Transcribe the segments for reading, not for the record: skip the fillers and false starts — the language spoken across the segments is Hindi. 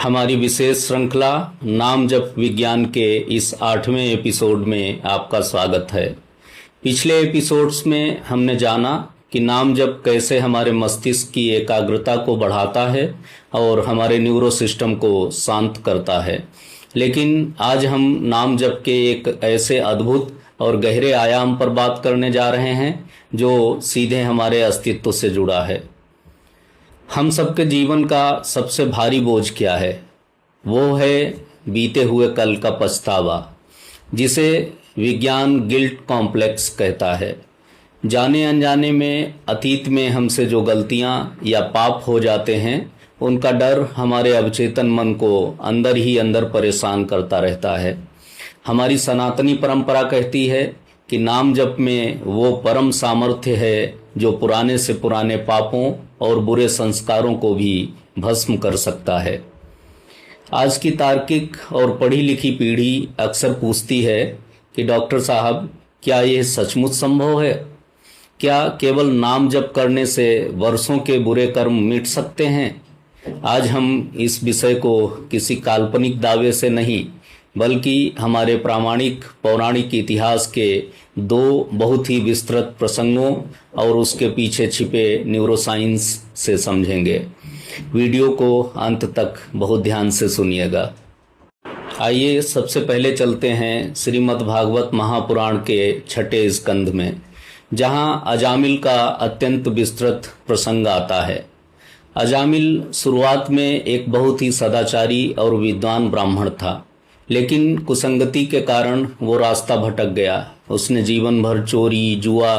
हमारी विशेष श्रृंखला नाम जप विज्ञान के इस 8वें एपिसोड में आपका स्वागत है। पिछले एपिसोड्स में हमने जाना कि नाम जप कैसे हमारे मस्तिष्क की एकाग्रता को बढ़ाता है और हमारे न्यूरो सिस्टम को शांत करता है। लेकिन आज हम नाम जप के एक ऐसे अद्भुत और गहरे आयाम पर बात करने जा रहे हैं जो सीधे हमारे अस्तित्व से जुड़ा है। हम सबके जीवन का सबसे भारी बोझ क्या है? वो है बीते हुए कल का पछतावा, जिसे विज्ञान गिल्ट कॉम्प्लेक्स कहता है। जाने अनजाने में अतीत में हमसे जो गलतियां या पाप हो जाते हैं, उनका डर हमारे अवचेतन मन को अंदर ही अंदर परेशान करता रहता है। हमारी सनातनी परंपरा कहती है कि नाम जप में वो परम सामर्थ्य है जो पुराने से पुराने पापों और बुरे संस्कारों को भी भस्म कर सकता है। आज की तार्किक और पढ़ी लिखी पीढ़ी अक्सर पूछती है कि डॉक्टर साहब, क्या ये सचमुच संभव है? क्या केवल नाम जप करने से वर्षों के बुरे कर्म मिट सकते हैं? आज हम इस विषय को किसी काल्पनिक दावे से नहीं, बल्कि हमारे प्रामाणिक पौराणिक इतिहास के दो बहुत ही विस्तृत प्रसंगों और उसके पीछे छिपे न्यूरोसाइंस से समझेंगे। वीडियो को अंत तक बहुत ध्यान से सुनिएगा। आइए सबसे पहले चलते हैं श्रीमद् भागवत महापुराण के 6ठे स्कंध में, जहां अजामिल का अत्यंत विस्तृत प्रसंग आता है। अजामिल शुरुआत में एक बहुत ही सदाचारी और विद्वान ब्राह्मण था, लेकिन कुसंगति के कारण वो रास्ता भटक गया। उसने जीवन भर चोरी, जुआ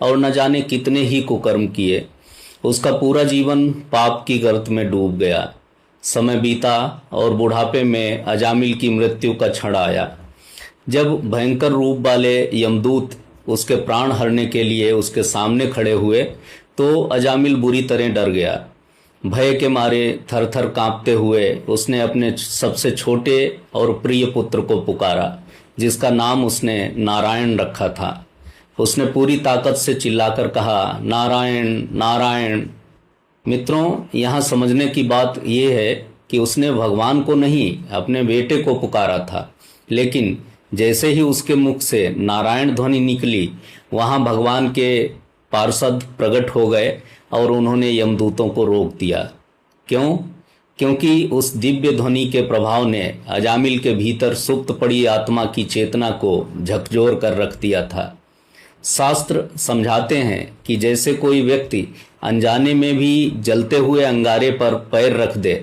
और न जाने कितने ही कुकर्म किए। उसका पूरा जीवन पाप की गर्त में डूब गया। समय बीता और बुढ़ापे में अजामिल की मृत्यु का क्षण आया। जब भयंकर रूप वाले यमदूत उसके प्राण हरने के लिए उसके सामने खड़े हुए तो अजामिल बुरी तरह डर गया। भय के मारे थर थर कांपते हुए उसने अपने सबसे छोटे और प्रिय पुत्र को पुकारा, जिसका नाम उसने नारायण रखा था। उसने पूरी ताकत से चिल्लाकर कहा, नारायण नारायण। मित्रों, यहाँ समझने की बात यह है कि उसने भगवान को नहीं, अपने बेटे को पुकारा था। लेकिन जैसे ही उसके मुख से नारायण ध्वनि निकली, वहाँ भगवान के पार्षद प्रकट हो गए और उन्होंने यमदूतों को रोक दिया। क्यों? क्योंकि उस दिव्य ध्वनि के प्रभाव ने अजामिल के भीतर सुप्त पड़ी आत्मा की चेतना को झकझोर कर रख दिया था। शास्त्र समझाते हैं कि जैसे कोई व्यक्ति अनजाने में भी जलते हुए अंगारे पर पैर रख दे